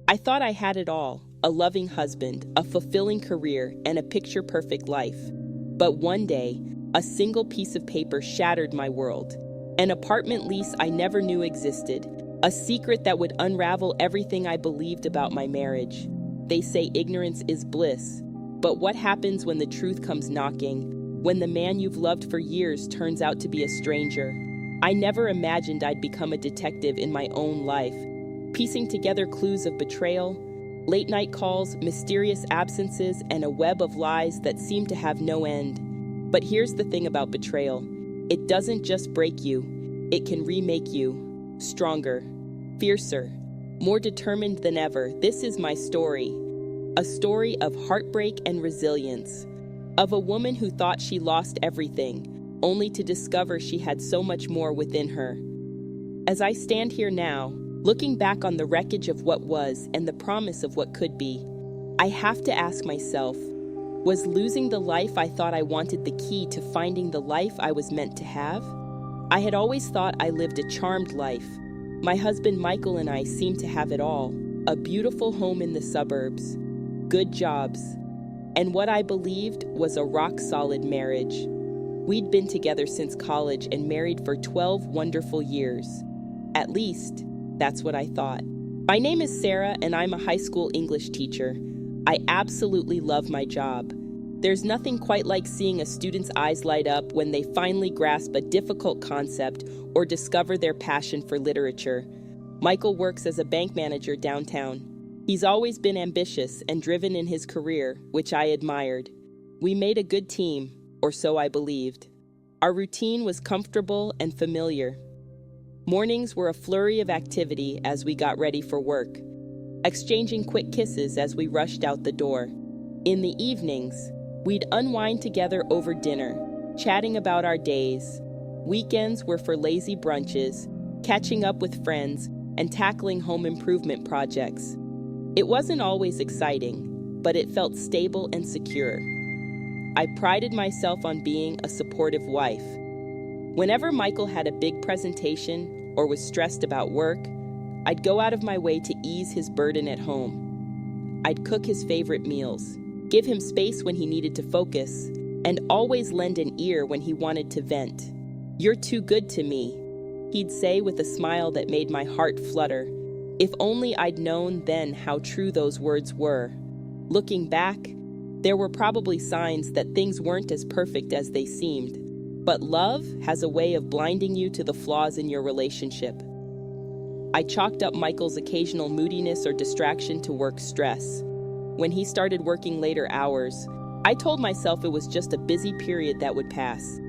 I thought I had it all: a loving husband, a fulfilling career, and a picture-perfect life. But one day, a single piece of paper shattered my world. An apartment lease I never knew existed, a secret that would unravel everything I believed about my marriage. They say ignorance is bliss, but what happens when the truth comes knocking? When the man you've loved for years turns out to be a stranger? I never imagined I'd become a detective in my own life, piecing together clues of betrayal, late-night calls, mysterious absences, and a web of lies that seemed to have no end. But here's the thing about betrayal: it doesn't just break you, it can remake you. Stronger, fiercer, more determined than ever. This is my story. A story of heartbreak and resilience. Of a woman who thought she lost everything, only to discover she had so much more within her. As I stand here now, looking back on the wreckage of what was and the promise of what could be, I have to ask myself, was losing the life I thought I wanted the key to finding the life I was meant to have? I had always thought I lived a charmed life. My husband Michael and I seemed to have it all: a beautiful home in the suburbs, good jobs, and what I believed was a rock-solid marriage. We'd been together since college and married for 12 wonderful years. At least, that's what I thought. My name is Sarah, and I'm a high school English teacher. I absolutely love my job. There's nothing quite like seeing a student's eyes light up when they finally grasp a difficult concept or discover their passion for literature. Michael works as a bank manager downtown. He's always been ambitious and driven in his career, which I admired. We made a good team, or so I believed. Our routine was comfortable and familiar. Mornings were a flurry of activity as we got ready for work, exchanging quick kisses as we rushed out the door. In the evenings, we'd unwind together over dinner, chatting about our days. Weekends were for lazy brunches, catching up with friends, and tackling home improvement projects. It wasn't always exciting, but it felt stable and secure. I prided myself on being a supportive wife. Whenever Michael had a big presentation or was stressed about work, I'd go out of my way to ease his burden at home. I'd cook his favorite meals, give him space when he needed to focus, and always lend an ear when he wanted to vent. "You're too good to me," he'd say with a smile that made my heart flutter. If only I'd known then how true those words were. Looking back, there were probably signs that things weren't as perfect as they seemed. But love has a way of blinding you to the flaws in your relationship. I chalked up Michael's occasional moodiness or distraction to work stress. When he started working later hours, I told myself it was just a busy period that would pass.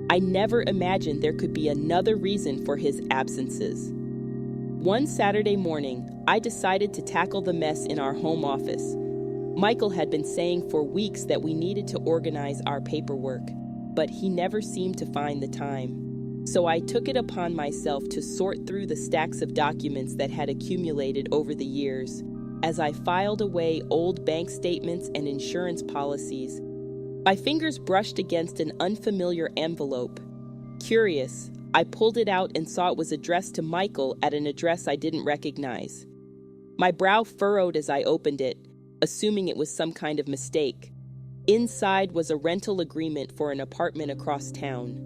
I never imagined there could be another reason for his absences. One Saturday morning, I decided to tackle the mess in our home office. Michael had been saying for weeks that we needed to organize our paperwork, but he never seemed to find the time. So I took it upon myself to sort through the stacks of documents that had accumulated over the years. As I filed away old bank statements and insurance policies, my fingers brushed against an unfamiliar envelope. Curious, I pulled it out and saw it was addressed to Michael at an address I didn't recognize. My brow furrowed as I opened it, assuming it was some kind of mistake. Inside was a rental agreement for an apartment across town.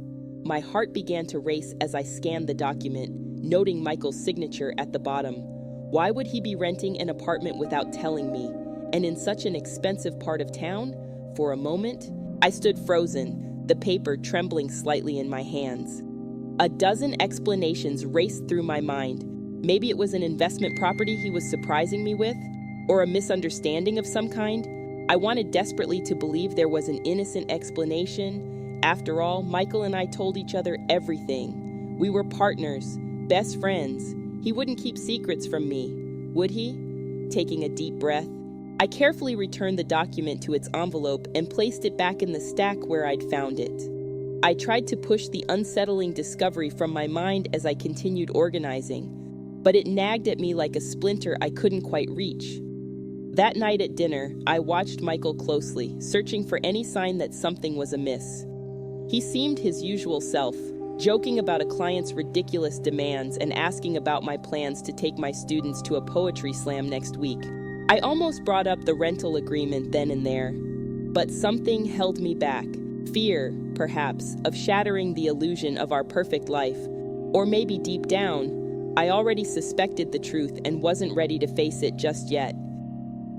My heart began to race as I scanned the document, noting Michael's signature at the bottom. Why would he be renting an apartment without telling me, and in such an expensive part of town? For a moment, I stood frozen, the paper trembling slightly in my hands. A dozen explanations raced through my mind. Maybe it was an investment property he was surprising me with, or a misunderstanding of some kind. I wanted desperately to believe there was an innocent explanation. After all, Michael and I told each other everything. We were partners, best friends. He wouldn't keep secrets from me, would he? Taking a deep breath, I carefully returned the document to its envelope and placed it back in the stack where I'd found it. I tried to push the unsettling discovery from my mind as I continued organizing, but it nagged at me like a splinter I couldn't quite reach. That night at dinner, I watched Michael closely, searching for any sign that something was amiss. He seemed his usual self, joking about a client's ridiculous demands and asking about my plans to take my students to a poetry slam next week. I almost brought up the rental agreement then and there, but something held me back. Fear, perhaps, of shattering the illusion of our perfect life. Or maybe deep down, I already suspected the truth and wasn't ready to face it just yet.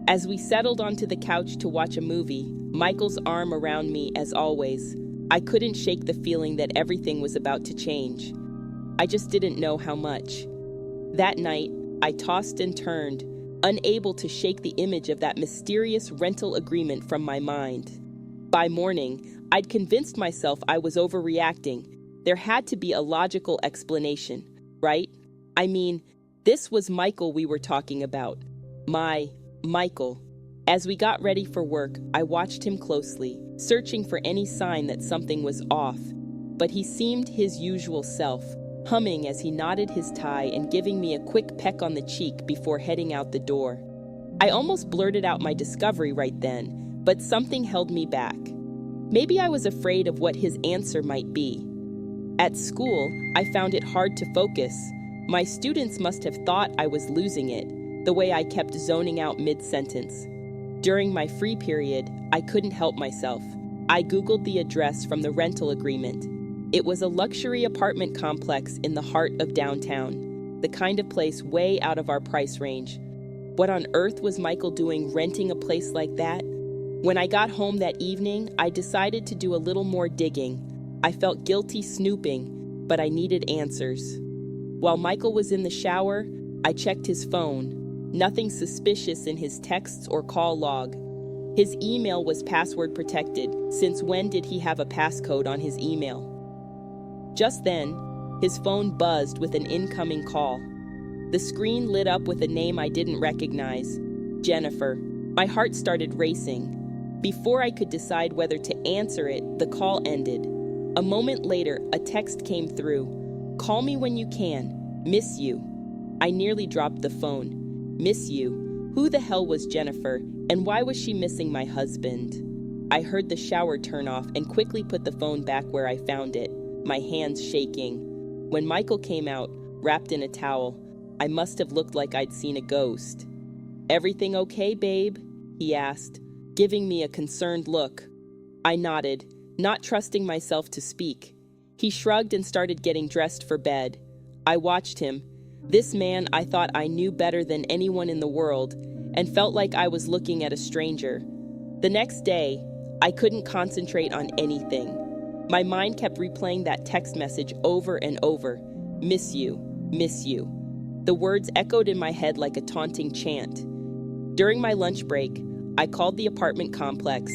As we settled onto the couch to watch a movie, Michael's arm around me as always, I couldn't shake the feeling that everything was about to change. I just didn't know how much. That night, I tossed and turned, unable to shake the image of that mysterious rental agreement from my mind. By morning, I'd convinced myself I was overreacting. There had to be a logical explanation, right? I mean, this was Michael we were talking about. My Michael. As we got ready for work, I watched him closely, searching for any sign that something was off. But he seemed his usual self, humming as he knotted his tie and giving me a quick peck on the cheek before heading out the door. I almost blurted out my discovery right then, but something held me back. Maybe I was afraid of what his answer might be. At school, I found it hard to focus. My students must have thought I was losing it, the way I kept zoning out mid-sentence. During my free period, I couldn't help myself. I Googled the address from the rental agreement. It was a luxury apartment complex in the heart of downtown, the kind of place way out of our price range. What on earth was Michael doing renting a place like that? When I got home that evening, I decided to do a little more digging. I felt guilty snooping, but I needed answers. While Michael was in the shower, I checked his phone. Nothing suspicious in his texts or call log. His email was password protected. Since when did he have a passcode on his email? Just then, his phone buzzed with an incoming call. The screen lit up with a name I didn't recognize. Jennifer. My heart started racing. Before I could decide whether to answer it, the call ended. A moment later, a text came through. Call me when you can. Miss you. I nearly dropped the phone. Miss you? Who the hell was Jennifer, and why was she missing my husband? I heard the shower turn off and quickly put the phone back where I found it, my hands shaking. When Michael came out, wrapped in a towel, I must have looked like I'd seen a ghost. Everything okay, babe? He asked, giving me a concerned look. I nodded, not trusting myself to speak. He shrugged and started getting dressed for bed. I watched him. This man I thought I knew better than anyone in the world, and felt like I was looking at a stranger. The next day, I couldn't concentrate on anything. My mind kept replaying that text message over and over. Miss you, miss you. The words echoed in my head like a taunting chant. During my lunch break, I called the apartment complex,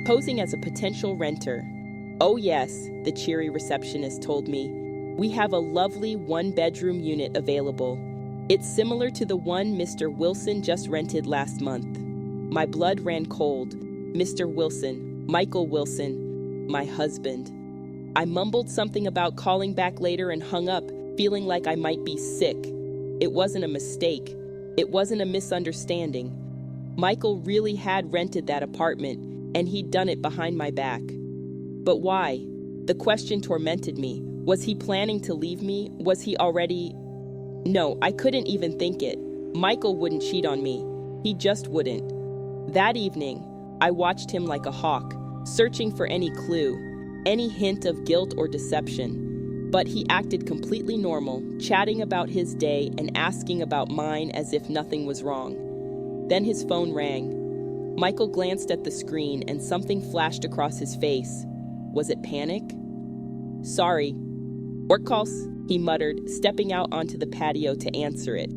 posing as a potential renter. Oh yes, the cheery receptionist told me. We have a lovely one-bedroom unit available. It's similar to the one Mr. Wilson just rented last month. My blood ran cold. Mr. Wilson, Michael Wilson, my husband. I mumbled something about calling back later and hung up, feeling like I might be sick. It wasn't a mistake. It wasn't a misunderstanding. Michael really had rented that apartment, and he'd done it behind my back. But why? The question tormented me. Was he planning to leave me? Was he already... No, I couldn't even think it. Michael wouldn't cheat on me. He just wouldn't. That evening, I watched him like a hawk, searching for any clue, any hint of guilt or deception. But he acted completely normal, chatting about his day and asking about mine as if nothing was wrong. Then his phone rang. Michael glanced at the screen and something flashed across his face. Was it panic? Sorry. Work calls, he muttered, stepping out onto the patio to answer it.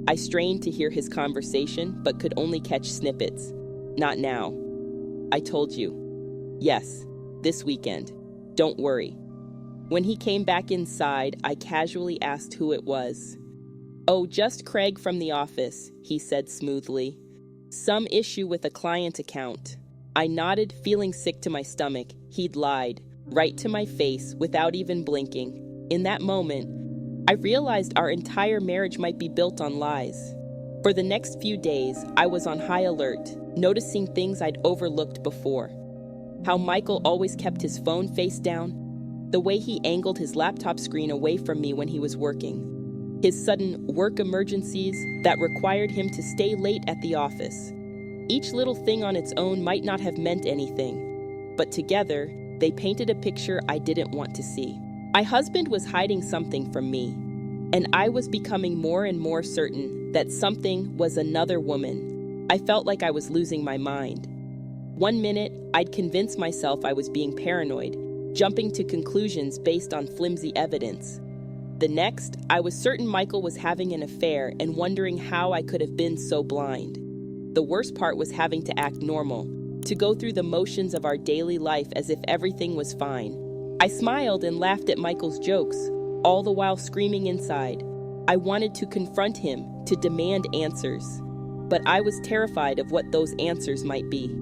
I strained to hear his conversation, but could only catch snippets. Not now. I told you. Yes, this weekend. Don't worry. When he came back inside, I casually asked who it was. Oh, just Craig from the office, he said smoothly. Some issue with a client account. I nodded, feeling sick to my stomach. He'd lied, right to my face, without even blinking. In that moment, I realized our entire marriage might be built on lies. For the next few days, I was on high alert, noticing things I'd overlooked before. How Michael always kept his phone face down, The way he angled his laptop screen away from me when he was working. His sudden work emergencies that required him to stay late at the office. Each little thing on its own might not have meant anything, but together, they painted a picture I didn't want to see. My husband was hiding something from me, and I was becoming more and more certain that something was another woman. I felt like I was losing my mind. One minute, I'd convince myself I was being paranoid, jumping to conclusions based on flimsy evidence. The next, I was certain Michael was having an affair and wondering how I could have been so blind. The worst part was having to act normal, to go through the motions of our daily life as if everything was fine. I smiled and laughed at Michael's jokes, all the while screaming inside. I wanted to confront him, to demand answers. But I was terrified of what those answers might be.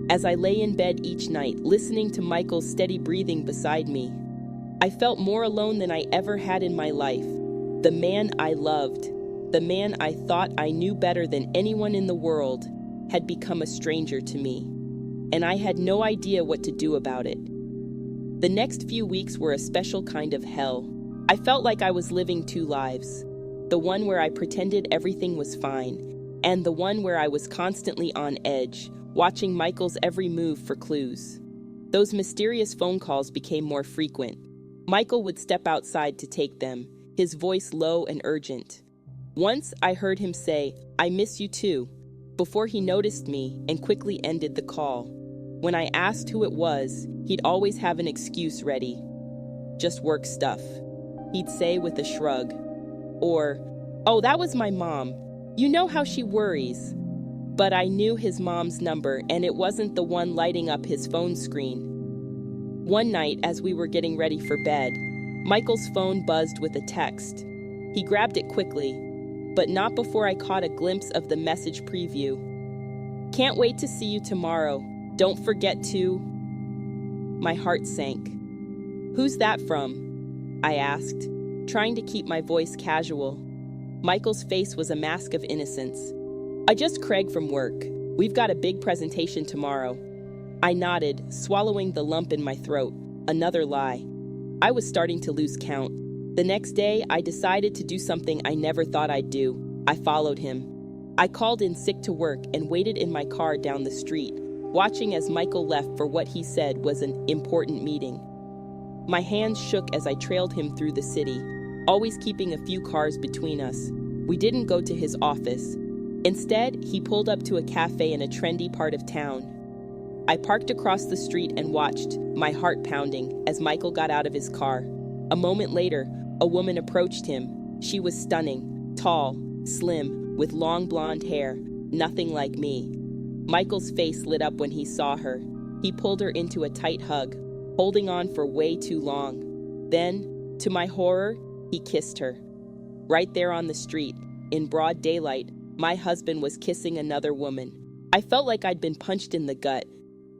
As I lay in bed each night, listening to Michael's steady breathing beside me, I felt more alone than I ever had in my life. The man I loved, the man I thought I knew better than anyone in the world, had become a stranger to me, and I had no idea what to do about it. The next few weeks were a special kind of hell. I felt like I was living two lives, the one where I pretended everything was fine, and the one where I was constantly on edge, watching Michael's every move for clues. Those mysterious phone calls became more frequent. Michael would step outside to take them, his voice low and urgent. Once I heard him say, "I miss you too," before he noticed me and quickly ended the call. When I asked who it was, he'd always have an excuse ready. "Just work stuff," he'd say with a shrug. Or, "Oh, that was my mom. You know how she worries." But I knew his mom's number, and it wasn't the one lighting up his phone screen. One night, as we were getting ready for bed, Michael's phone buzzed with a text. He grabbed it quickly, but not before I caught a glimpse of the message preview. "Can't wait to see you tomorrow. Don't forget to..." My heart sank. "Who's that from?" I asked, trying to keep my voice casual. Michael's face was a mask of innocence. "I just Craig from work. We've got a big presentation tomorrow." I nodded, swallowing the lump in my throat. Another lie. I was starting to lose count. The next day, I decided to do something I never thought I'd do. I followed him. I called in sick to work and waited in my car down the street, watching as Michael left for what he said was an important meeting. My hands shook as I trailed him through the city, always keeping a few cars between us. We didn't go to his office. Instead, he pulled up to a cafe in a trendy part of town. I parked across the street and watched, my heart pounding, as Michael got out of his car. A moment later, a woman approached him. She was stunning, tall, slim, with long blonde hair, nothing like me. Michael's face lit up when he saw her. He pulled her into a tight hug, holding on for way too long. Then, to my horror, he kissed her. Right there on the street, in broad daylight, my husband was kissing another woman. I felt like I'd been punched in the gut.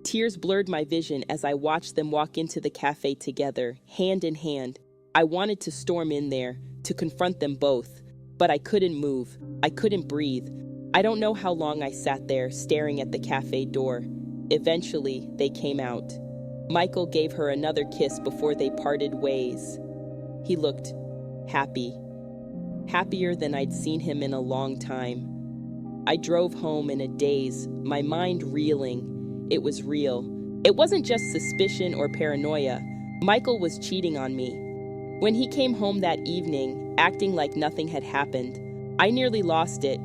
Tears blurred my vision as I watched them walk into the cafe together, hand in hand. I wanted to storm in there, to confront them both, but I couldn't move. I couldn't breathe. I don't know how long I sat there, staring at the cafe door. Eventually, they came out. Michael gave her another kiss before they parted ways. He looked happy. Happier than I'd seen him in a long time. I drove home in a daze, my mind reeling. It was real. It wasn't just suspicion or paranoia. Michael was cheating on me. When he came home that evening, acting like nothing had happened, I nearly lost it.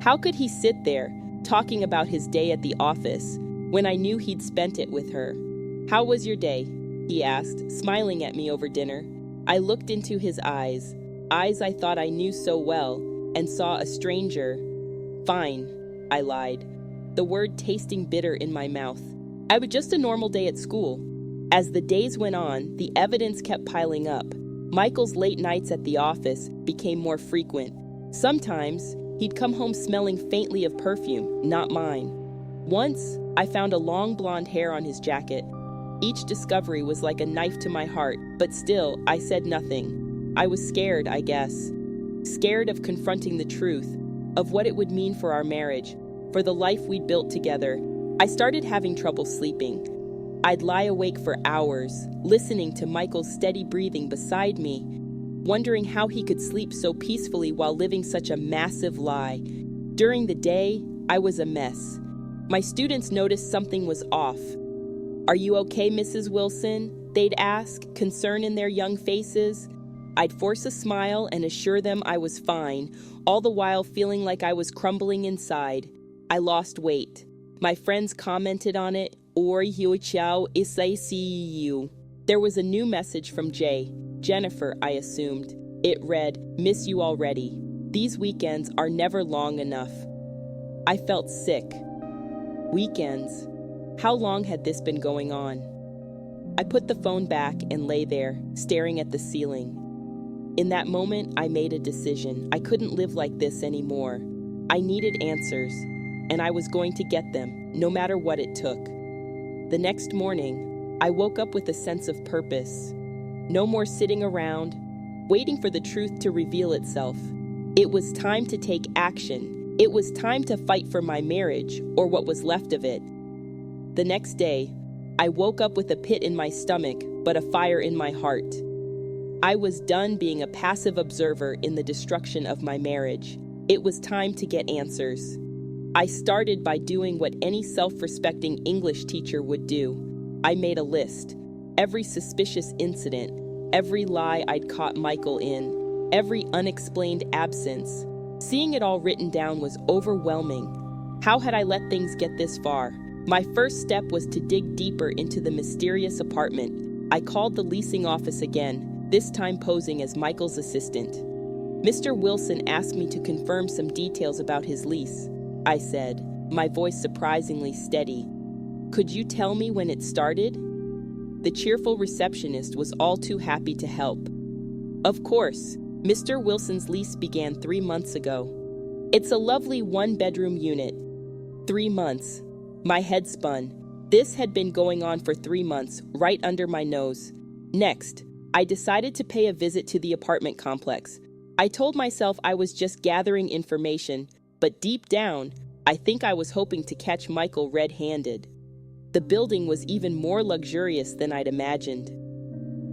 How could he sit there, talking about his day at the office, when I knew he'd spent it with her? "How was your day?" he asked, smiling at me over dinner. I looked into his eyes I thought I knew so well, and saw a stranger. "Fine," I lied, the word tasting bitter in my mouth. I was just a normal day at school. As the days went on, the evidence kept piling up. Michael's late nights at the office became more frequent. Sometimes, he'd come home smelling faintly of perfume, not mine. Once, I found a long blonde hair on his jacket. Each discovery was like a knife to my heart, but still, I said nothing. I was scared, I guess. Scared of confronting the truth, of what it would mean for our marriage, for the life we'd built together. I started having trouble sleeping. I'd lie awake for hours, listening to Michael's steady breathing beside me, wondering how he could sleep so peacefully while living such a massive lie. During the day, I was a mess. My students noticed something was off. "Are you okay, Mrs. Wilson?" they'd ask, concern in their young faces. I'd force a smile and assure them I was fine, all the while feeling like I was crumbling inside. I lost weight. My friends commented on it. Or hiu chiao isai see you. There was a new message from Jennifer, I assumed. It read, "Miss you already. These weekends are never long enough." I felt sick. Weekends. How long had this been going on? I put the phone back and lay there, staring at the ceiling. In that moment, I made a decision. I couldn't live like this anymore. I needed answers, and I was going to get them, no matter what it took. The next morning, I woke up with a sense of purpose. No more sitting around, waiting for the truth to reveal itself. It was time to take action. It was time to fight for my marriage, or what was left of it. The next day, I woke up with a pit in my stomach, but a fire in my heart. I was done being a passive observer in the destruction of my marriage. It was time to get answers. I started by doing what any self-respecting English teacher would do. I made a list. Every suspicious incident, every lie I'd caught Michael in, every unexplained absence. Seeing it all written down was overwhelming. How had I let things get this far? My first step was to dig deeper into the mysterious apartment. I called the leasing office again, this time posing as Michael's assistant. Mr. Wilson asked me to confirm some details about his lease. I said, my voice surprisingly steady. "Could you tell me when it started?" The cheerful receptionist was all too happy to help. "Of course, Mr. Wilson's lease began 3 months ago. It's a lovely one-bedroom unit." 3 months. My head spun. This had been going on for 3 months, right under my nose. Next, I decided to pay a visit to the apartment complex. I told myself I was just gathering information, but deep down, I think I was hoping to catch Michael red-handed. The building was even more luxurious than I'd imagined.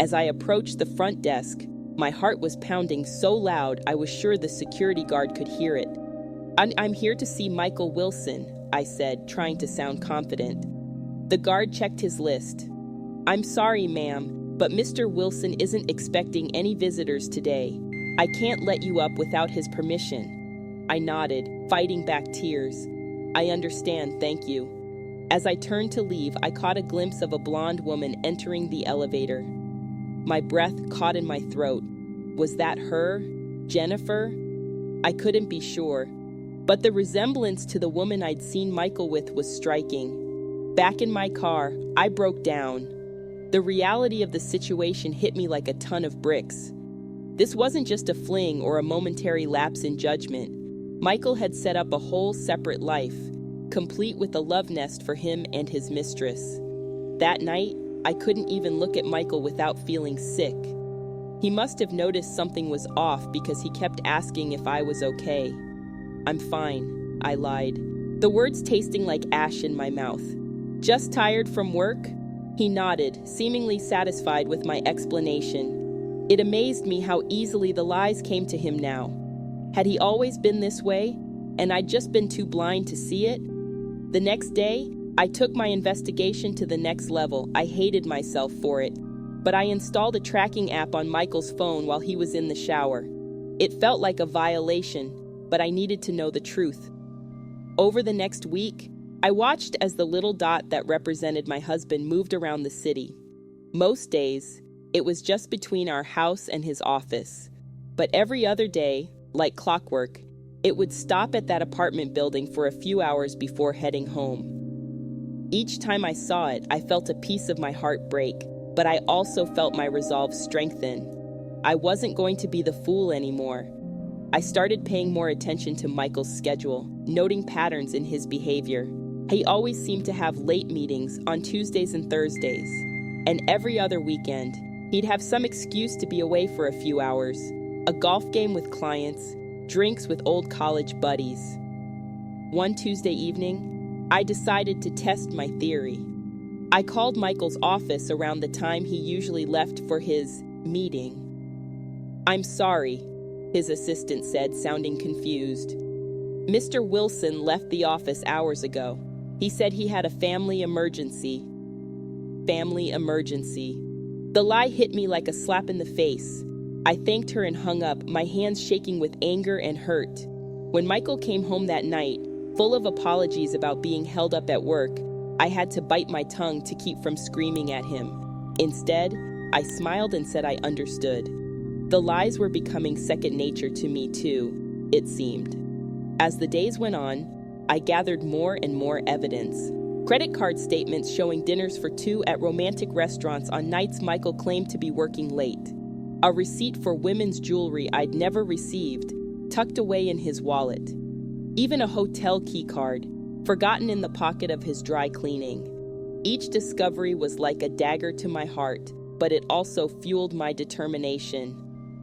As I approached the front desk, my heart was pounding so loud I was sure the security guard could hear it. I'm here to see Michael Wilson," I said, trying to sound confident. The guard checked his list. "I'm sorry, ma'am, but Mr. Wilson isn't expecting any visitors today. I can't let you up without his permission." I nodded, fighting back tears. "I understand, thank you." As I turned to leave, I caught a glimpse of a blonde woman entering the elevator. My breath caught in my throat. Was that her? Jennifer? I couldn't be sure, but the resemblance to the woman I'd seen Michael with was striking. Back in my car, I broke down. The reality of the situation hit me like a ton of bricks. This wasn't just a fling or a momentary lapse in judgment. Michael had set up a whole separate life, complete with a love nest for him and his mistress. That night, I couldn't even look at Michael without feeling sick. He must have noticed something was off because he kept asking if I was okay. "I'm fine," I lied, the words tasting like ash in my mouth. "Just tired from work?" He nodded, seemingly satisfied with my explanation. It amazed me how easily the lies came to him now. Had he always been this way, and I'd just been too blind to see it? The next day, I took my investigation to the next level. I hated myself for it, but I installed a tracking app on Michael's phone while he was in the shower. It felt like a violation, but I needed to know the truth. Over the next week, I watched as the little dot that represented my husband moved around the city. Most days, it was just between our house and his office, but every other day, like clockwork, it would stop at that apartment building for a few hours before heading home. Each time I saw it, I felt a piece of my heart break, but I also felt my resolve strengthen. I wasn't going to be the fool anymore. I started paying more attention to Michael's schedule, noting patterns in his behavior. He always seemed to have late meetings on Tuesdays and Thursdays, and every other weekend, he'd have some excuse to be away for a few hours. A golf game with clients, drinks with old college buddies. One Tuesday evening, I decided to test my theory. I called Michael's office around the time he usually left for his meeting. "I'm sorry," his assistant said, sounding confused. "Mr. Wilson left the office hours ago. He said he had a family emergency." Family emergency. The lie hit me like a slap in the face. I thanked her and hung up, my hands shaking with anger and hurt. When Michael came home that night, full of apologies about being held up at work, I had to bite my tongue to keep from screaming at him. Instead, I smiled and said I understood. The lies were becoming second nature to me too, it seemed. As the days went on, I gathered more and more evidence. Credit card statements showing dinners for two at romantic restaurants on nights Michael claimed to be working late. A receipt for women's jewelry I'd never received, tucked away in his wallet. Even a hotel key card, forgotten in the pocket of his dry cleaning. Each discovery was like a dagger to my heart, but it also fueled my determination.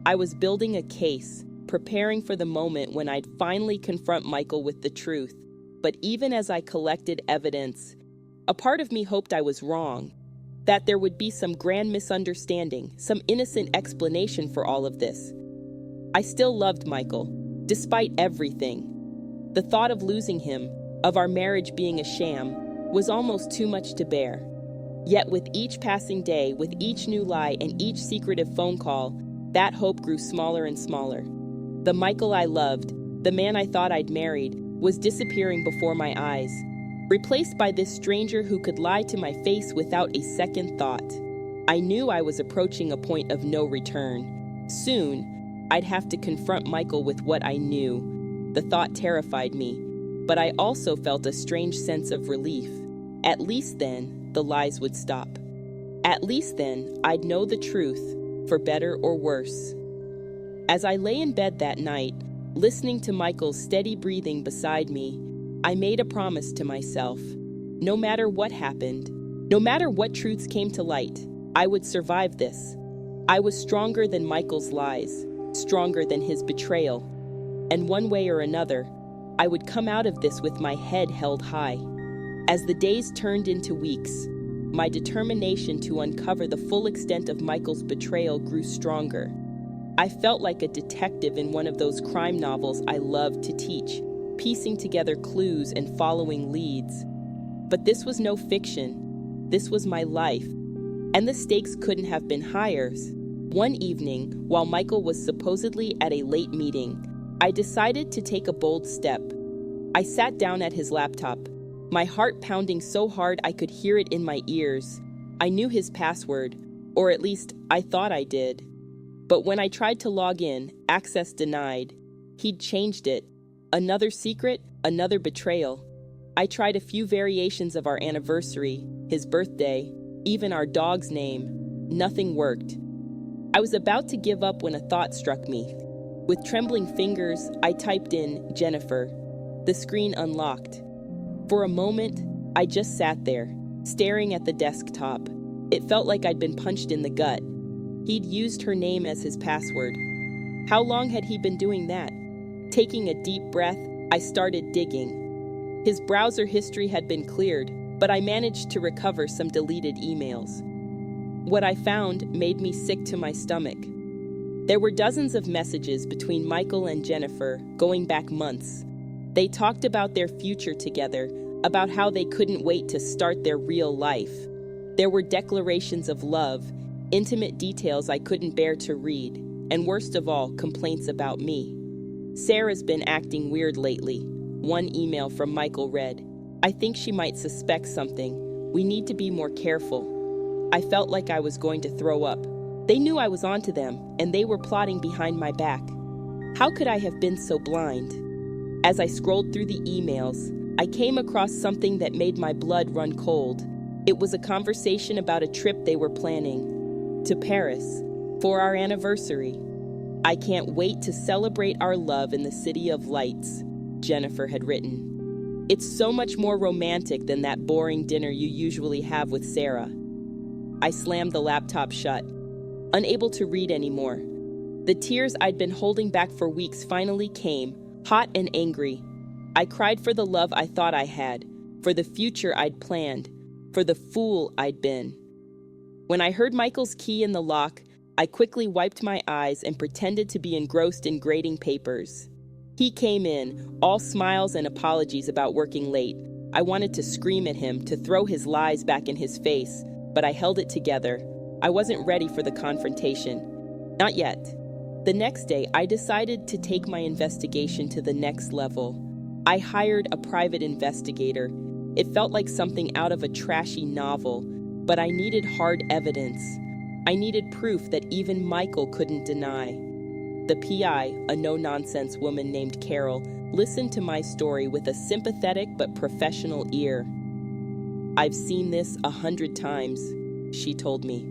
I was building a case, preparing for the moment when I'd finally confront Michael with the truth. But even as I collected evidence, a part of me hoped I was wrong, that there would be some grand misunderstanding, some innocent explanation for all of this. I still loved Michael, despite everything. The thought of losing him, of our marriage being a sham, was almost too much to bear. Yet with each passing day, with each new lie and each secretive phone call, that hope grew smaller and smaller. The Michael I loved, the man I thought I'd married, was disappearing before my eyes, replaced by this stranger who could lie to my face without a second thought. I knew I was approaching a point of no return. Soon, I'd have to confront Michael with what I knew. The thought terrified me, but I also felt a strange sense of relief. At least then, the lies would stop. At least then, I'd know the truth, for better or worse. As I lay in bed that night, listening to Michael's steady breathing beside me, I made a promise to myself. No matter what happened, no matter what truths came to light, I would survive this. I was stronger than Michael's lies, stronger than his betrayal. And one way or another, I would come out of this with my head held high. As the days turned into weeks, my determination to uncover the full extent of Michael's betrayal grew stronger. I felt like a detective in one of those crime novels I loved to teach, piecing together clues and following leads. But this was no fiction. This was my life. And the stakes couldn't have been higher. One evening, while Michael was supposedly at a late meeting, I decided to take a bold step. I sat down at his laptop, my heart pounding so hard I could hear it in my ears. I knew his password, or at least I thought I did. But when I tried to log in, access denied. He'd changed it. Another secret, another betrayal. I tried a few variations of our anniversary, his birthday, even our dog's name. Nothing worked. I was about to give up when a thought struck me. With trembling fingers, I typed in Jennifer. The screen unlocked. For a moment, I just sat there, staring at the desktop. It felt like I'd been punched in the gut. He'd used her name as his password. How long had he been doing that? Taking a deep breath, I started digging. His browser history had been cleared, but I managed to recover some deleted emails. What I found made me sick to my stomach. There were dozens of messages between Michael and Jennifer, going back months. They talked about their future together, about how they couldn't wait to start their real life. There were declarations of love, intimate details I couldn't bear to read, and worst of all, complaints about me. Sarah's been acting weird lately. One email from Michael read, "I think she might suspect something. We need to be more careful." I felt like I was going to throw up. They knew I was onto them, and they were plotting behind my back. How could I have been so blind? As I scrolled through the emails, I came across something that made my blood run cold. It was a conversation about a trip they were planning to Paris for our anniversary. "I can't wait to celebrate our love in the city of lights," Jennifer had written. "It's so much more romantic than that boring dinner you usually have with Sarah." I slammed the laptop shut, unable to read anymore. The tears I'd been holding back for weeks finally came, hot and angry. I cried for the love I thought I had, for the future I'd planned, for the fool I'd been. When I heard Michael's key in the lock, I quickly wiped my eyes and pretended to be engrossed in grading papers. He came in, all smiles and apologies about working late. I wanted to scream at him, to throw his lies back in his face, but I held it together. I wasn't ready for the confrontation. Not yet. The next day, I decided to take my investigation to the next level. I hired a private investigator. It felt like something out of a trashy novel, but I needed hard evidence. I needed proof that even Michael couldn't deny. The PI, a no-nonsense woman named Carol, listened to my story with a sympathetic but professional ear. "I've seen this 100 times," she told me.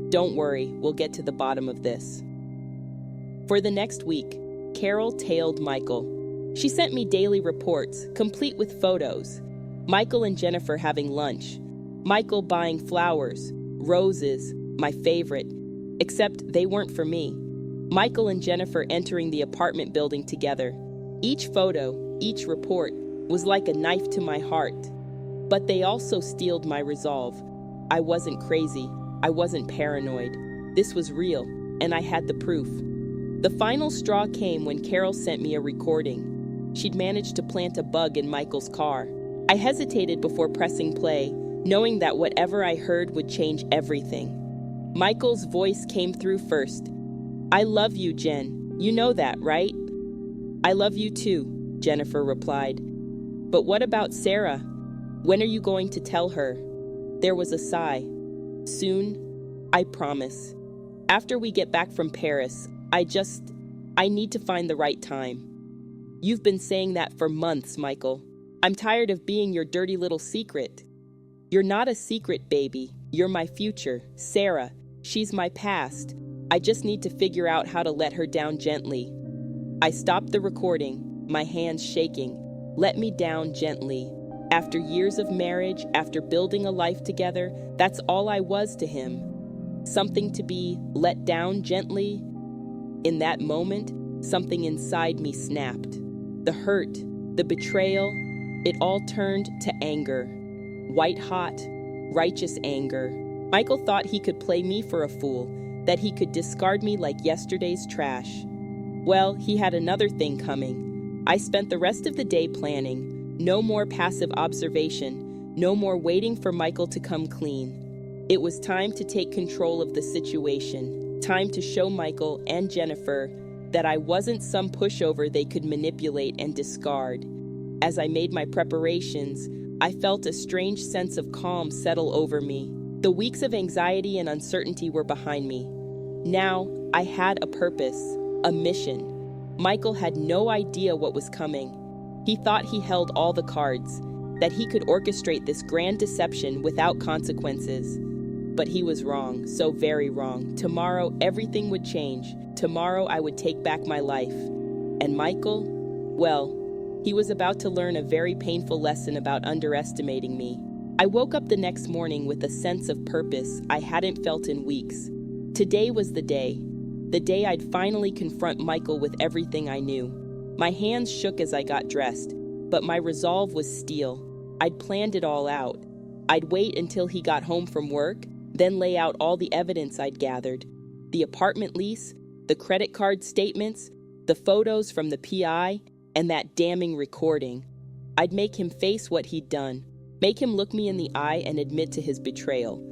"Don't worry, we'll get to the bottom of this." For the next week, Carol tailed Michael. She sent me daily reports, complete with photos. Michael and Jennifer having lunch. Michael buying flowers, roses, my favorite, except they weren't for me. Michael and Jennifer entering the apartment building together. Each photo, each report, was like a knife to my heart. But they also steeled my resolve. I wasn't crazy. I wasn't paranoid. This was real, and I had the proof. The final straw came when Carol sent me a recording. She'd managed to plant a bug in Michael's car. I hesitated before pressing play, knowing that whatever I heard would change everything. Michael's voice came through first. "I love you, Jen. You know that, right?" "I love you too," Jennifer replied. "But what about Sarah? When are you going to tell her?" There was a sigh. "Soon, I promise. After we get back from Paris, I need to find the right time." "You've been saying that for months, Michael. I'm tired of being your dirty little secret." "You're not a secret, baby. You're my future, Sarah. She's my past. I just need to figure out how to let her down gently." I stopped the recording, my hands shaking. Let me down gently. After years of marriage, after building a life together, that's all I was to him. Something to be let down gently. In that moment, something inside me snapped. The hurt, the betrayal, it all turned to anger. White-hot, righteous anger. Michael thought he could play me for a fool, that he could discard me like yesterday's trash. Well, he had another thing coming. I spent the rest of the day planning. No more passive observation. No more waiting for Michael to come clean. It was time to take control of the situation. Time to show Michael and Jennifer that I wasn't some pushover they could manipulate and discard. As I made my preparations, I felt a strange sense of calm settle over me. The weeks of anxiety and uncertainty were behind me. Now, I had a purpose, a mission. Michael had no idea what was coming. He thought he held all the cards, that he could orchestrate this grand deception without consequences. But he was wrong, so very wrong. Tomorrow, everything would change. Tomorrow, I would take back my life. And Michael? Well, he was about to learn a very painful lesson about underestimating me. I woke up the next morning with a sense of purpose I hadn't felt in weeks. Today was the day I'd finally confront Michael with everything I knew. My hands shook as I got dressed, but my resolve was steel. I'd planned it all out. I'd wait until he got home from work, then lay out all the evidence I'd gathered. The apartment lease, the credit card statements, the photos from the PI, and that damning recording. I'd make him face what he'd done, make him look me in the eye and admit to his betrayal.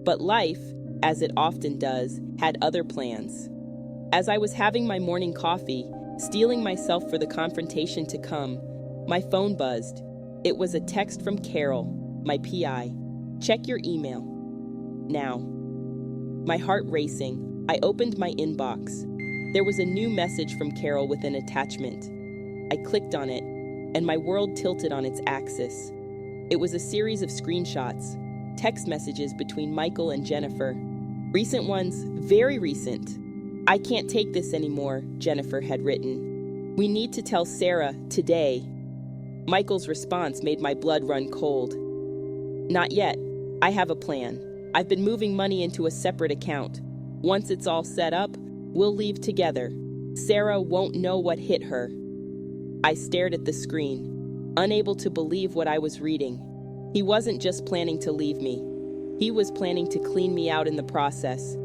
But life, as it often does, had other plans. As I was having my morning coffee, steeling myself for the confrontation to come, my phone buzzed. It was a text from Carol, my PI. "Check your email. Now." My heart racing, I opened my inbox. There was a new message from Carol with an attachment. I clicked on it, and my world tilted on its axis. It was a series of screenshots, text messages between Michael and Jennifer. Recent ones, very recent. "I can't take this anymore," Jennifer had written. "We need to tell Sarah today." Michael's response made my blood run cold. "Not yet. I have a plan. I've been moving money into a separate account. Once it's all set up, we'll leave together. Sarah won't know what hit her." I stared at the screen, unable to believe what I was reading. He wasn't just planning to leave me. He was planning to clean me out in the process.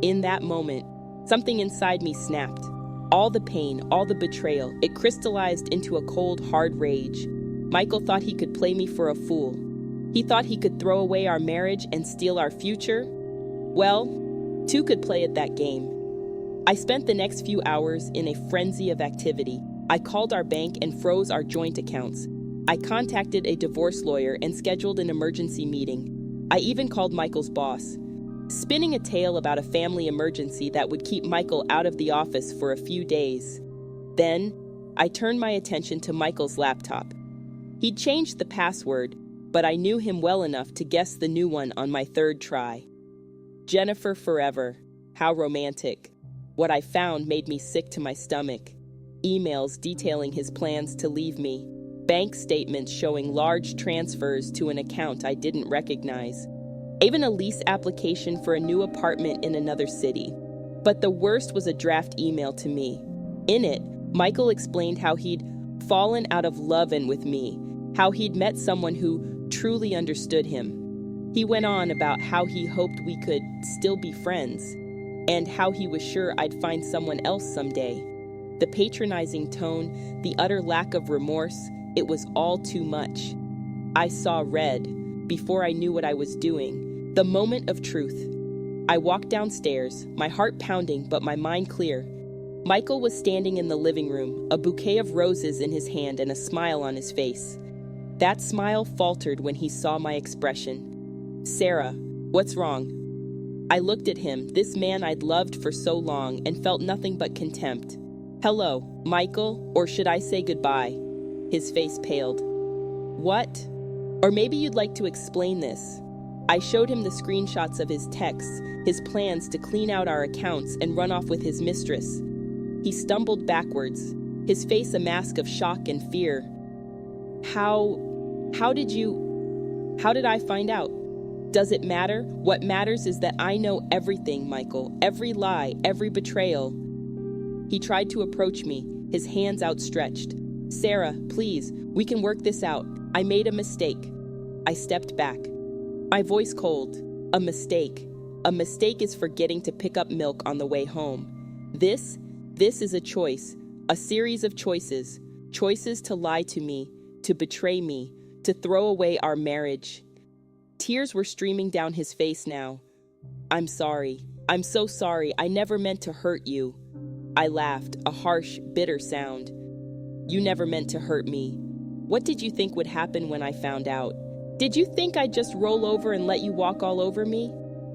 In that moment, something inside me snapped. All the pain, all the betrayal, it crystallized into a cold, hard rage. Michael thought he could play me for a fool. He thought he could throw away our marriage and steal our future. Well, two could play at that game. I spent the next few hours in a frenzy of activity. I called our bank and froze our joint accounts. I contacted a divorce lawyer and scheduled an emergency meeting. I even called Michael's boss, spinning a tale about a family emergency that would keep Michael out of the office for a few days. Then, I turned my attention to Michael's laptop. He'd changed the password, but I knew him well enough to guess the new one on my third try. Jennifer Forever. How romantic. What I found made me sick to my stomach. Emails detailing his plans to leave me. Bank statements showing large transfers to an account I didn't recognize. Even a lease application for a new apartment in another city. But the worst was a draft email to me. In it, Michael explained how he'd fallen out of love-in with me, how he'd met someone who truly understood him. He went on about how he hoped we could still be friends, and how he was sure I'd find someone else someday. The patronizing tone, the utter lack of remorse, it was all too much. I saw red before I knew what I was doing. The moment of truth. I walked downstairs, my heart pounding but my mind clear. Michael was standing in the living room, a bouquet of roses in his hand and a smile on his face. That smile faltered when he saw my expression. "Sarah, what's wrong?" I looked at him, this man I'd loved for so long, and felt nothing but contempt. "Hello, Michael, or should I say goodbye?" His face paled. "What? Or maybe you'd like to explain this." I showed him the screenshots of his texts, his plans to clean out our accounts and run off with his mistress. He stumbled backwards, his face a mask of shock and fear. How did I find out? Does it matter? What matters is that I know everything, Michael, every lie, every betrayal." He tried to approach me, his hands outstretched. "Sarah, please, we can work this out. I made a mistake." I stepped back, my voice cold. A mistake. A mistake is forgetting to pick up milk on the way home. This is a choice, a series of choices. Choices to lie to me, to betray me, to throw away our marriage. Tears were streaming down his face now. "I'm sorry. I'm so sorry. I never meant to hurt you." I laughed, a harsh, bitter sound. "You never meant to hurt me. What did you think would happen when I found out? Did you think I'd just roll over and let you walk all over me?"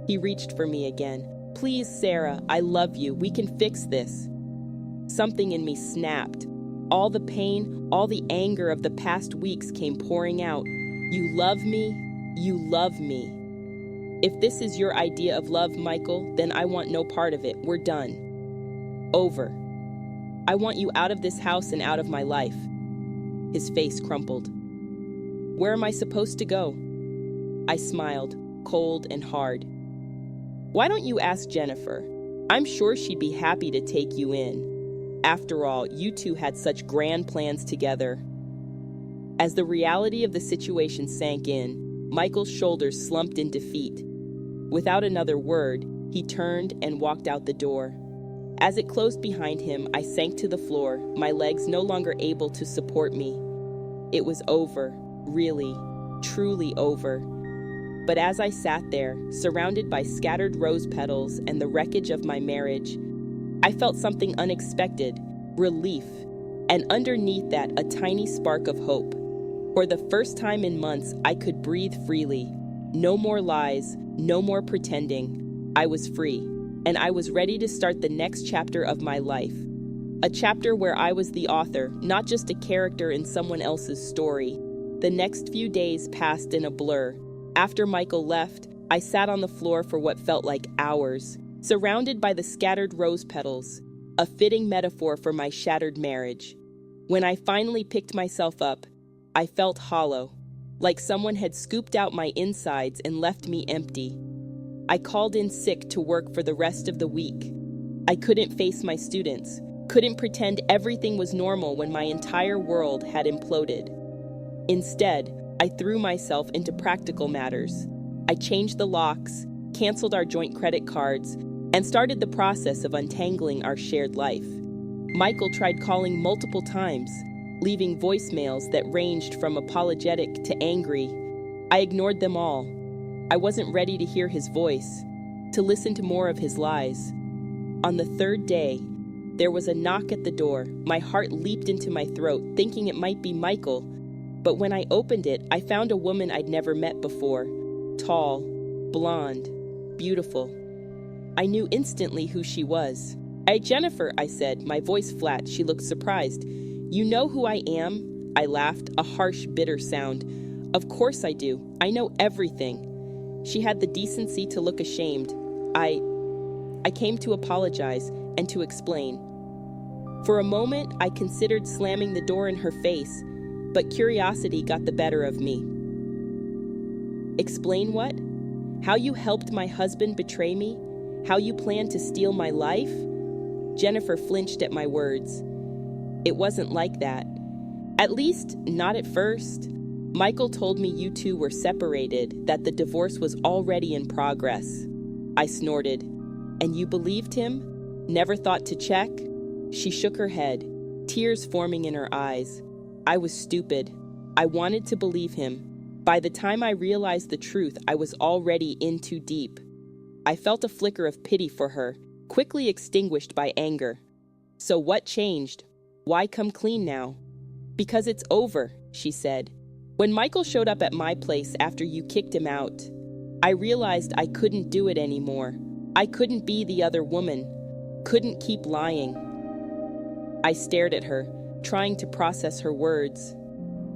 He reached for me again. "Please, Sarah, I love you. We can fix this." Something in me snapped. All the pain, all the anger of the past weeks came pouring out. "You love me? You love me." "If this is your idea of love, Michael, then I want no part of it. We're done. Over. I want you out of this house and out of my life." His face crumpled. "Where am I supposed to go?" I smiled, cold and hard. "Why don't you ask Jennifer? I'm sure she'd be happy to take you in. After all, you two had such grand plans together." As the reality of the situation sank in, Michael's shoulders slumped in defeat. Without another word, he turned and walked out the door. As it closed behind him, I sank to the floor, my legs no longer able to support me. It was over, really, truly over. But as I sat there, surrounded by scattered rose petals and the wreckage of my marriage, I felt something unexpected, relief, and underneath that, a tiny spark of hope. For the first time in months, I could breathe freely. No more lies, no more pretending. I was free, and I was ready to start the next chapter of my life. A chapter where I was the author, not just a character in someone else's story. The next few days passed in a blur. After Michael left, I sat on the floor for what felt like hours, surrounded by the scattered rose petals, a fitting metaphor for my shattered marriage. When I finally picked myself up, I felt hollow, like someone had scooped out my insides and left me empty. I called in sick to work for the rest of the week. I couldn't face my students, couldn't pretend everything was normal when my entire world had imploded. Instead, I threw myself into practical matters. I changed the locks, canceled our joint credit cards, and started the process of untangling our shared life. Michael tried calling multiple times, leaving voicemails that ranged from apologetic to angry. I ignored them all. I wasn't ready to hear his voice, to listen to more of his lies. On the third day, there was a knock at the door. My heart leaped into my throat, thinking it might be Michael. But when I opened it, I found a woman I'd never met before. Tall, blonde, beautiful. I knew instantly who she was. "Hey, Jennifer," I said, my voice flat. She looked surprised. "You know who I am?" I laughed, a harsh, bitter sound. "Of course I do. I know everything." She had the decency to look ashamed. I came to apologize and to explain. For a moment, I considered slamming the door in her face, but curiosity got the better of me. "Explain what? How you helped my husband betray me? How you planned to steal my life?" Jennifer flinched at my words. "It wasn't like that. At least, not at first. Michael told me you two were separated, that the divorce was already in progress." I snorted. "And you believed him? Never thought to check?" She shook her head, tears forming in her eyes. I was stupid. I wanted to believe him. By the time I realized the truth, I was already in too deep. I felt a flicker of pity for her, quickly extinguished by anger. "So what changed? Why come clean now?" "Because it's over," she said. "When Michael showed up at my place after you kicked him out, I realized I couldn't do it anymore. I couldn't be the other woman, couldn't keep lying." I stared at her, trying to process her words.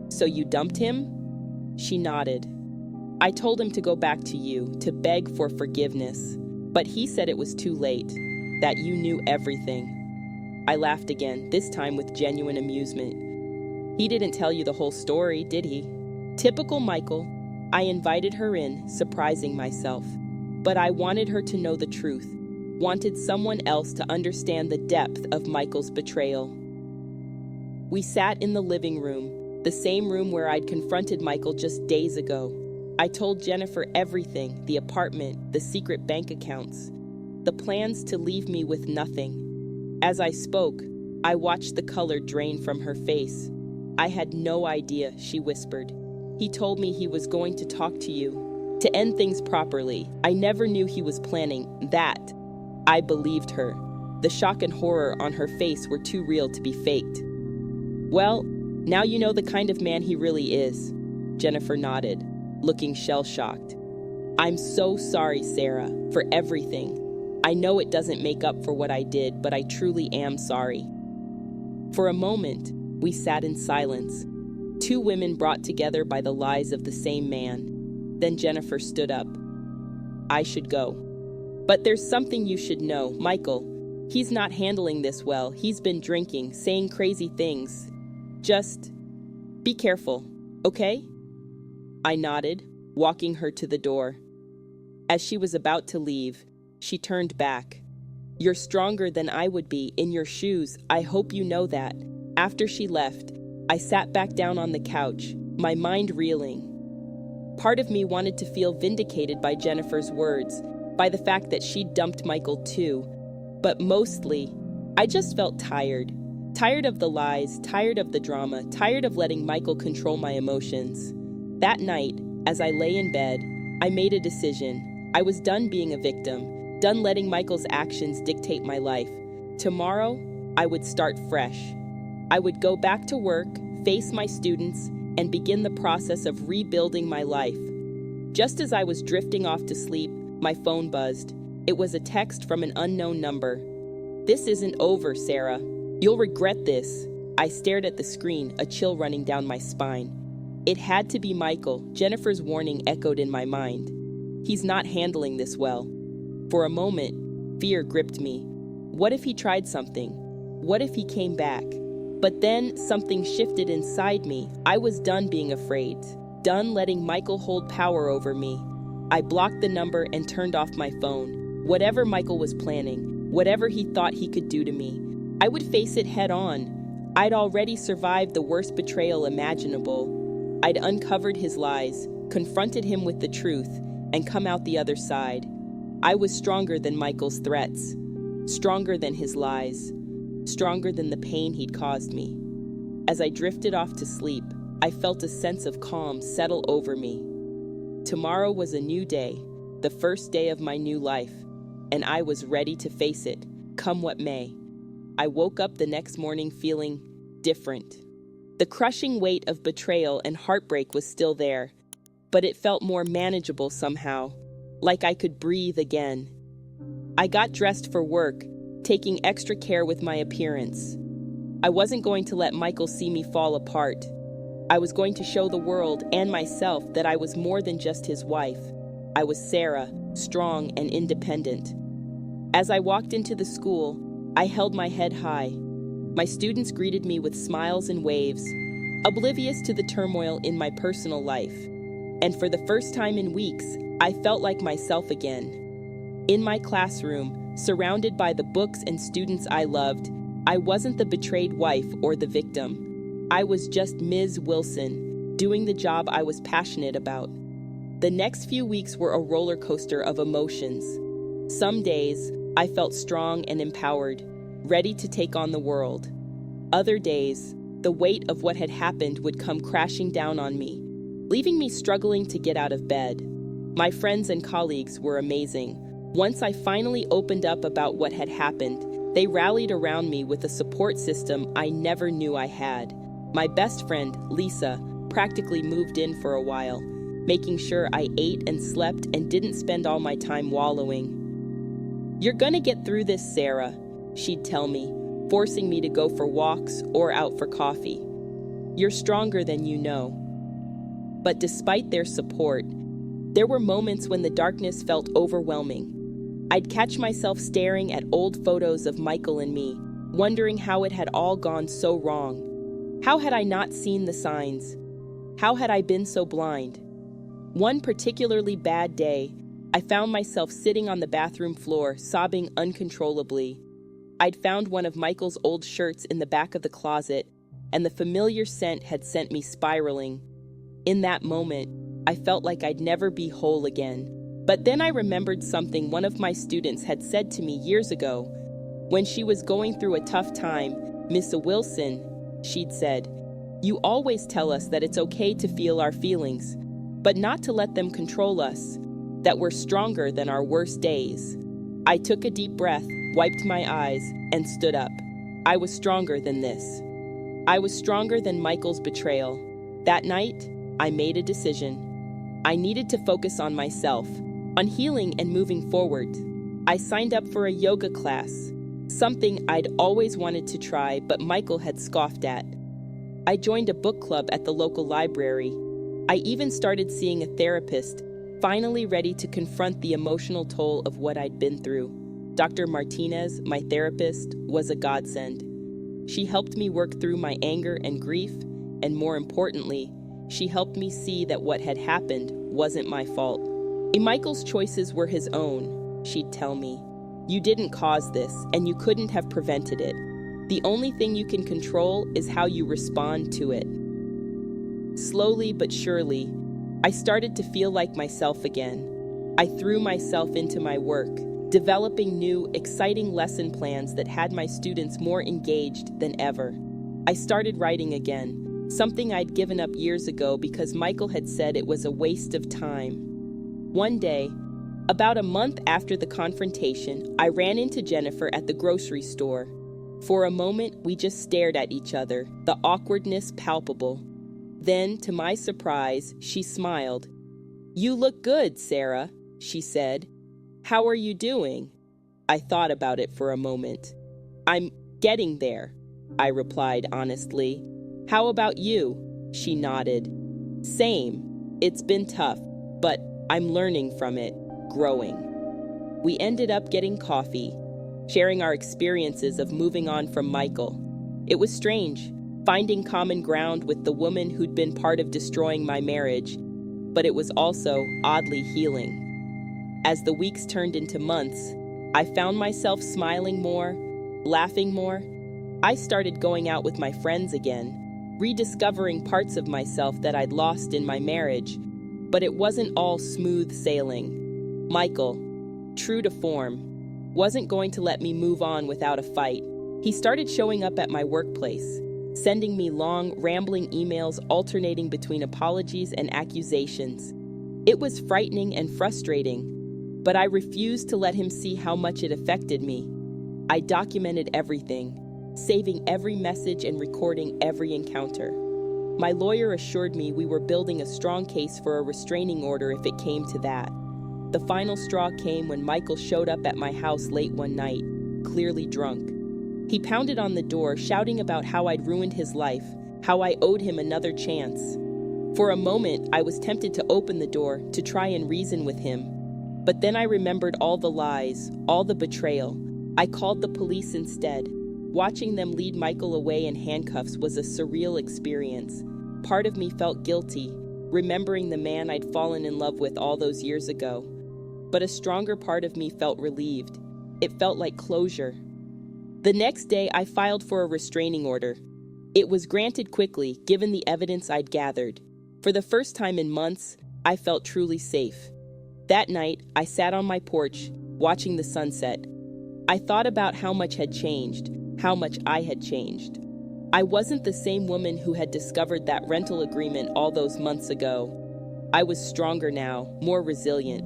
"So you dumped him?" She nodded. "I told him to go back to you, to beg for forgiveness. But he said it was too late, that you knew everything." I laughed again, this time with genuine amusement. "He didn't tell you the whole story, did he?" Typical Michael. I invited her in, surprising myself. But I wanted her to know the truth, wanted someone else to understand the depth of Michael's betrayal. We sat in the living room, the same room where I'd confronted Michael just days ago. I told Jennifer everything, the apartment, the secret bank accounts, the plans to leave me with nothing. As I spoke, I watched the color drain from her face. "I had no idea," she whispered. "He told me he was going to talk to you, to end things properly. I never knew he was planning that." I believed her. The shock and horror on her face were too real to be faked. "Well, now you know the kind of man he really is." Jennifer nodded, looking shell-shocked. "I'm so sorry, Sarah, for everything. I know it doesn't make up for what I did, but I truly am sorry." For a moment, we sat in silence, two women brought together by the lies of the same man. Then Jennifer stood up. "I should go. But there's something you should know. Michael, he's not handling this well. He's been drinking, saying crazy things. Just be careful, okay?" I nodded, walking her to the door. As she was about to leave, she turned back. "You're stronger than I would be in your shoes. I hope you know that." After she left, I sat back down on the couch, my mind reeling. Part of me wanted to feel vindicated by Jennifer's words, by the fact that she'd dumped Michael too. But mostly, I just felt tired. Tired of the lies, tired of the drama, tired of letting Michael control my emotions. That night, as I lay in bed, I made a decision. I was done being a victim, done letting Michael's actions dictate my life. Tomorrow, I would start fresh. I would go back to work, face my students, and begin the process of rebuilding my life. Just as I was drifting off to sleep, my phone buzzed. It was a text from an unknown number. "This isn't over, Sarah. You'll regret this." I stared at the screen, a chill running down my spine. It had to be Michael. Jennifer's warning echoed in my mind. He's not handling this well. For a moment, fear gripped me. What if he tried something? What if he came back? But then something shifted inside me. I was done being afraid, done letting Michael hold power over me. I blocked the number and turned off my phone. Whatever Michael was planning, whatever he thought he could do to me, I would face it head on. I'd already survived the worst betrayal imaginable. I'd uncovered his lies, confronted him with the truth, and come out the other side. I was stronger than Michael's threats, stronger than his lies, stronger than the pain he'd caused me. As I drifted off to sleep, I felt a sense of calm settle over me. Tomorrow was a new day, the first day of my new life, and I was ready to face it, come what may. I woke up the next morning feeling different. The crushing weight of betrayal and heartbreak was still there, but it felt more manageable somehow, like I could breathe again. I got dressed for work, taking extra care with my appearance. I wasn't going to let Michael see me fall apart. I was going to show the world and myself that I was more than just his wife. I was Sarah, strong and independent. As I walked into the school, I held my head high. My students greeted me with smiles and waves, oblivious to the turmoil in my personal life. And for the first time in weeks, I felt like myself again. In my classroom, surrounded by the books and students I loved, I wasn't the betrayed wife or the victim. I was just Ms. Wilson, doing the job I was passionate about. The next few weeks were a roller coaster of emotions. Some days, I felt strong and empowered, ready to take on the world. Other days, the weight of what had happened would come crashing down on me, leaving me struggling to get out of bed. My friends and colleagues were amazing. Once I finally opened up about what had happened, they rallied around me with a support system I never knew I had. My best friend, Lisa, practically moved in for a while, making sure I ate and slept and didn't spend all my time wallowing. "You're gonna get through this, Sarah," she'd tell me, forcing me to go for walks or out for coffee. "You're stronger than you know." But despite their support, there were moments when the darkness felt overwhelming. I'd catch myself staring at old photos of Michael and me, wondering how it had all gone so wrong. How had I not seen the signs? How had I been so blind? One particularly bad day, I found myself sitting on the bathroom floor, sobbing uncontrollably. I'd found one of Michael's old shirts in the back of the closet, and the familiar scent had sent me spiraling. In that moment, I felt like I'd never be whole again. But then I remembered something one of my students had said to me years ago. When she was going through a tough time, "Miss Wilson," she'd said, "you always tell us that it's okay to feel our feelings, but not to let them control us, that we're stronger than our worst days." I took a deep breath, wiped my eyes, and stood up. I was stronger than this. I was stronger than Michael's betrayal. That night, I made a decision. I needed to focus on myself, on healing and moving forward. I signed up for a yoga class, something I'd always wanted to try but Michael had scoffed at. I joined a book club at the local library. I even started seeing a therapist, finally ready to confront the emotional toll of what I'd been through. Dr. Martinez, my therapist, was a godsend. She helped me work through my anger and grief, and more importantly, she helped me see that what had happened wasn't my fault. Michael's choices were his own, she'd tell me. You didn't cause this, and you couldn't have prevented it. The only thing you can control is how you respond to it. Slowly but surely, I started to feel like myself again. I threw myself into my work, developing new, exciting lesson plans that had my students more engaged than ever. I started writing again, something I'd given up years ago because Michael had said it was a waste of time. One day, about a month after the confrontation, I ran into Jennifer at the grocery store. For a moment, we just stared at each other, the awkwardness palpable. Then, to my surprise, she smiled. "You look good, Sarah," she said. "How are you doing?" I thought about it for a moment. "I'm getting there," I replied honestly. "How about you?" She nodded. "Same. It's been tough, but I'm learning from it, growing." We ended up getting coffee, sharing our experiences of moving on from Michael. It was strange, finding common ground with the woman who'd been part of destroying my marriage, but it was also oddly healing. As the weeks turned into months, I found myself smiling more, laughing more. I started going out with my friends again, rediscovering parts of myself that I'd lost in my marriage. But it wasn't all smooth sailing. Michael, true to form, wasn't going to let me move on without a fight. He started showing up at my workplace, sending me long, rambling emails alternating between apologies and accusations. It was frightening and frustrating, but I refused to let him see how much it affected me. I documented everything, saving every message and recording every encounter. My lawyer assured me we were building a strong case for a restraining order if it came to that. The final straw came when Michael showed up at my house late one night, clearly drunk. He pounded on the door, shouting about how I'd ruined his life, how I owed him another chance. For a moment, I was tempted to open the door to try and reason with him. But then I remembered all the lies, all the betrayal. I called the police instead. Watching them lead Michael away in handcuffs was a surreal experience. Part of me felt guilty, remembering the man I'd fallen in love with all those years ago. But a stronger part of me felt relieved. It felt like closure. The next day, I filed for a restraining order. It was granted quickly, given the evidence I'd gathered. For the first time in months, I felt truly safe. That night, I sat on my porch, watching the sunset. I thought about how much had changed, how much I had changed. I wasn't the same woman who had discovered that rental agreement all those months ago. I was stronger now, more resilient.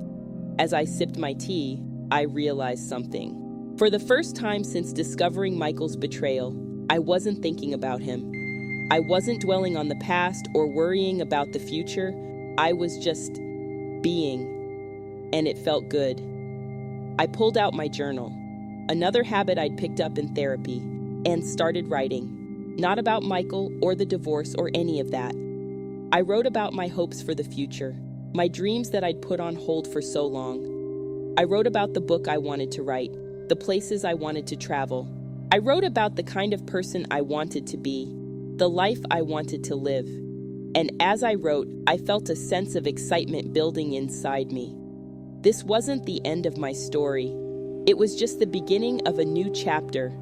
As I sipped my tea, I realized something. For the first time since discovering Michael's betrayal, I wasn't thinking about him. I wasn't dwelling on the past or worrying about the future. I was just being, and it felt good. I pulled out my journal, another habit I'd picked up in therapy, and started writing. Not about Michael or the divorce or any of that. I wrote about my hopes for the future, my dreams that I'd put on hold for so long. I wrote about the book I wanted to write, the places I wanted to travel. I wrote about the kind of person I wanted to be, the life I wanted to live. And as I wrote, I felt a sense of excitement building inside me. This wasn't the end of my story. It was just the beginning of a new chapter.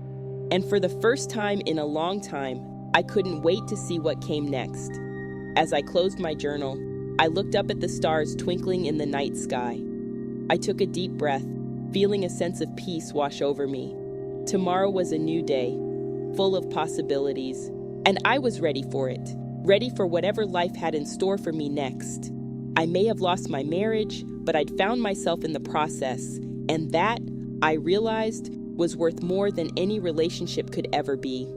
And for the first time in a long time, I couldn't wait to see what came next. As I closed my journal, I looked up at the stars twinkling in the night sky. I took a deep breath, feeling a sense of peace wash over me. Tomorrow was a new day, full of possibilities, and I was ready for it, ready for whatever life had in store for me next. I may have lost my marriage, but I'd found myself in the process, and that, I realized, was worth more than any relationship could ever be.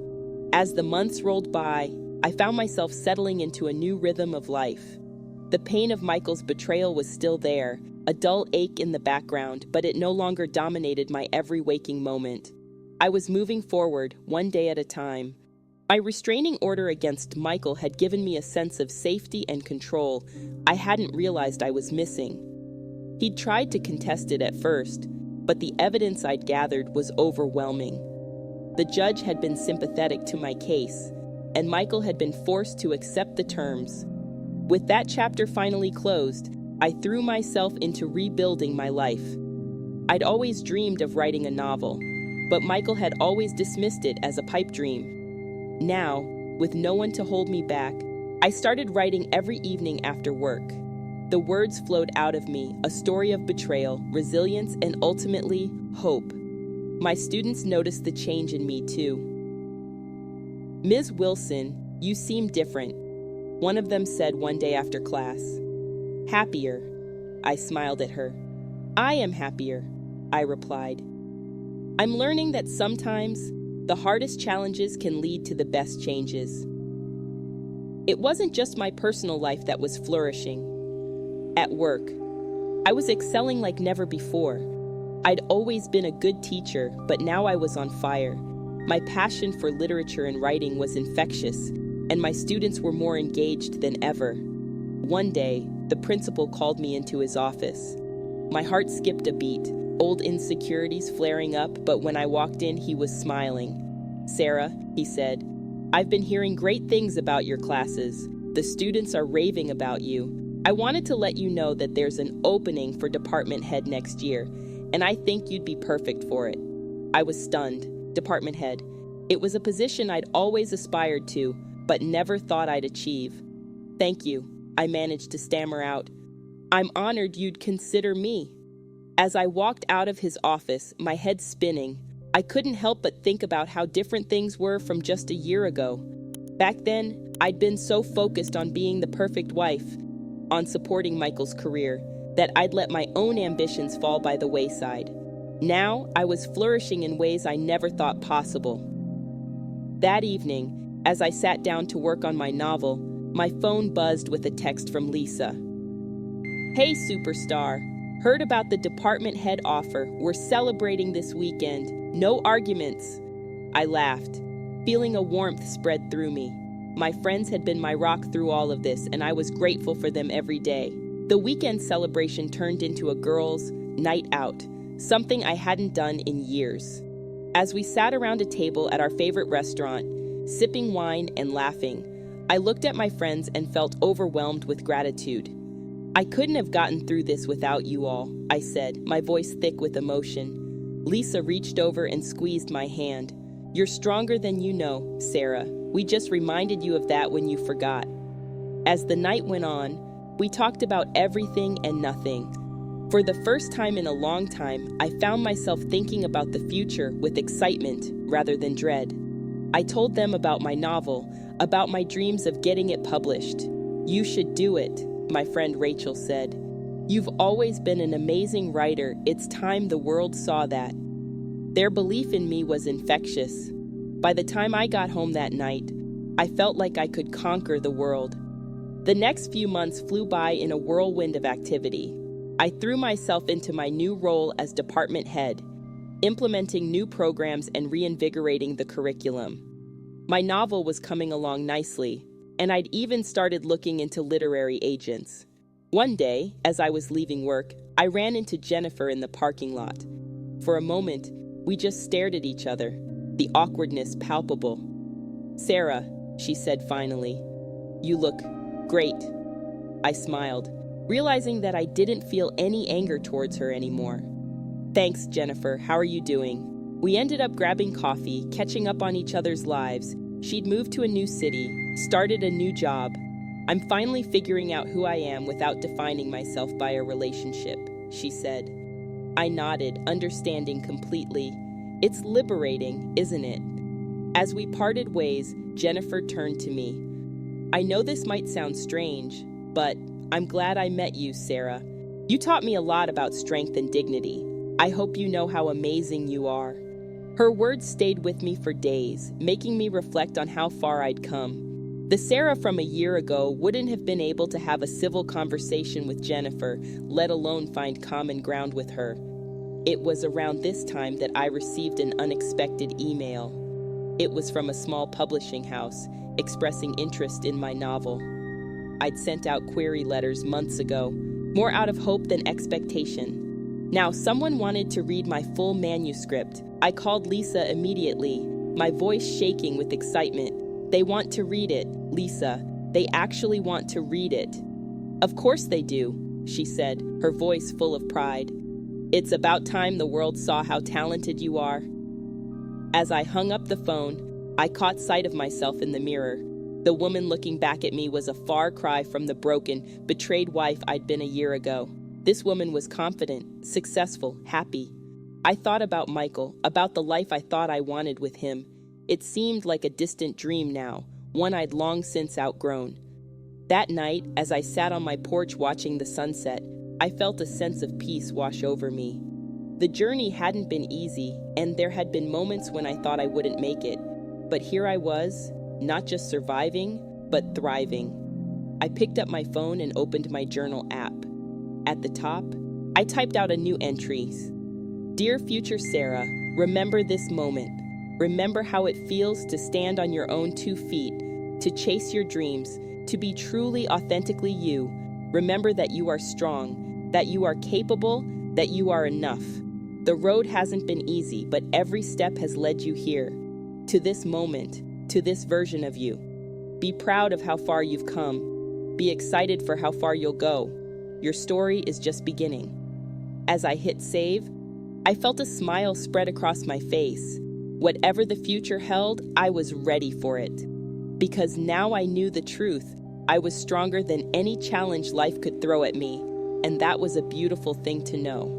As the months rolled by, I found myself settling into a new rhythm of life. The pain of Michael's betrayal was still there, a dull ache in the background, but it no longer dominated my every waking moment. I was moving forward, one day at a time. My restraining order against Michael had given me a sense of safety and control I hadn't realized I was missing. He'd tried to contest it at first, but the evidence I'd gathered was overwhelming. The judge had been sympathetic to my case, and Michael had been forced to accept the terms. With that chapter finally closed, I threw myself into rebuilding my life. I'd always dreamed of writing a novel, but Michael had always dismissed it as a pipe dream. Now, with no one to hold me back, I started writing every evening after work. The words flowed out of me, a story of betrayal, resilience, and ultimately, hope. My students noticed the change in me too. "Ms. Wilson, you seem different," one of them said one day after class. "Happier," I smiled at her. "I am happier," I replied. I'm learning that sometimes the hardest challenges can lead to the best changes. It wasn't just my personal life that was flourishing. At work, I was excelling like never before. I'd always been a good teacher, but now I was on fire. My passion for literature and writing was infectious, and my students were more engaged than ever. One day, the principal called me into his office. My heart skipped a beat, old insecurities flaring up, but when I walked in, he was smiling. "Sarah," he said, "I've been hearing great things about your classes. The students are raving about you. I wanted to let you know that there's an opening for department head next year, and I think you'd be perfect for it." I was stunned. Department head. It was a position I'd always aspired to, but never thought I'd achieve. Thank you, I managed to stammer out. I'm honored you'd consider me. As I walked out of his office, my head spinning, I couldn't help but think about how different things were from just a year ago. Back then, I'd been so focused on being the perfect wife, on supporting Michael's career, that I'd let my own ambitions fall by the wayside. Now, I was flourishing in ways I never thought possible. That evening, as I sat down to work on my novel, my phone buzzed with a text from Lisa. Hey, superstar. Heard about the department head offer. We're celebrating this weekend. No arguments. I laughed, feeling a warmth spread through me. My friends had been my rock through all of this, and I was grateful for them every day. The weekend celebration turned into a girls' night out, something I hadn't done in years. As we sat around a table at our favorite restaurant, sipping wine and laughing, I looked at my friends and felt overwhelmed with gratitude. I couldn't have gotten through this without you all, I said, my voice thick with emotion. Lisa reached over and squeezed my hand. You're stronger than you know, Sarah. We just reminded you of that when you forgot. As the night went on, we talked about everything and nothing. For the first time in a long time, I found myself thinking about the future with excitement rather than dread. I told them about my novel, about my dreams of getting it published. You should do it, my friend Rachel said. You've always been an amazing writer. It's time the world saw that. Their belief in me was infectious. By the time I got home that night, I felt like I could conquer the world. The next few months flew by in a whirlwind of activity. I threw myself into my new role as department head, implementing new programs and reinvigorating the curriculum. My novel was coming along nicely, and I'd even started looking into literary agents. One day, as I was leaving work, I ran into Jennifer in the parking lot. For a moment, we just stared at each other, the awkwardness palpable. Sarah, she said finally, you look great. I smiled, realizing that I didn't feel any anger towards her anymore. Thanks, Jennifer. How are you doing? We ended up grabbing coffee, catching up on each other's lives. She'd moved to a new city, started a new job. I'm finally figuring out who I am without defining myself by a relationship, she said. I nodded, understanding completely. It's liberating, isn't it? As we parted ways, Jennifer turned to me. I know this might sound strange, but I'm glad I met you, Sarah. You taught me a lot about strength and dignity. I hope you know how amazing you are. Her words stayed with me for days, making me reflect on how far I'd come. The Sarah from a year ago wouldn't have been able to have a civil conversation with Jennifer, let alone find common ground with her. It was around this time that I received an unexpected email. It was from a small publishing house, expressing interest in my novel. I'd sent out query letters months ago, more out of hope than expectation. Now someone wanted to read my full manuscript. I called Lisa immediately, my voice shaking with excitement. They want to read it, Lisa. They actually want to read it. Of course they do, she said, her voice full of pride. It's about time the world saw how talented you are. As I hung up the phone, I caught sight of myself in the mirror. The woman looking back at me was a far cry from the broken, betrayed wife I'd been a year ago. This woman was confident, successful, happy. I thought about Michael, about the life I thought I wanted with him. It seemed like a distant dream now, one I'd long since outgrown. That night, as I sat on my porch watching the sunset, I felt a sense of peace wash over me. The journey hadn't been easy, and there had been moments when I thought I wouldn't make it. But here I was, not just surviving, but thriving. I picked up my phone and opened my journal app. At the top, I typed out a new entry. Dear future Sarah, remember this moment. Remember how it feels to stand on your own 2 feet, to chase your dreams, to be truly authentically you. Remember that you are strong, that you are capable, that you are enough. The road hasn't been easy, but every step has led you here, to this moment, to this version of you. Be proud of how far you've come. Be excited for how far you'll go. Your story is just beginning. As I hit save, I felt a smile spread across my face. Whatever the future held, I was ready for it. because now I knew the truth. I was stronger than any challenge life could throw at me, and that was a beautiful thing to know.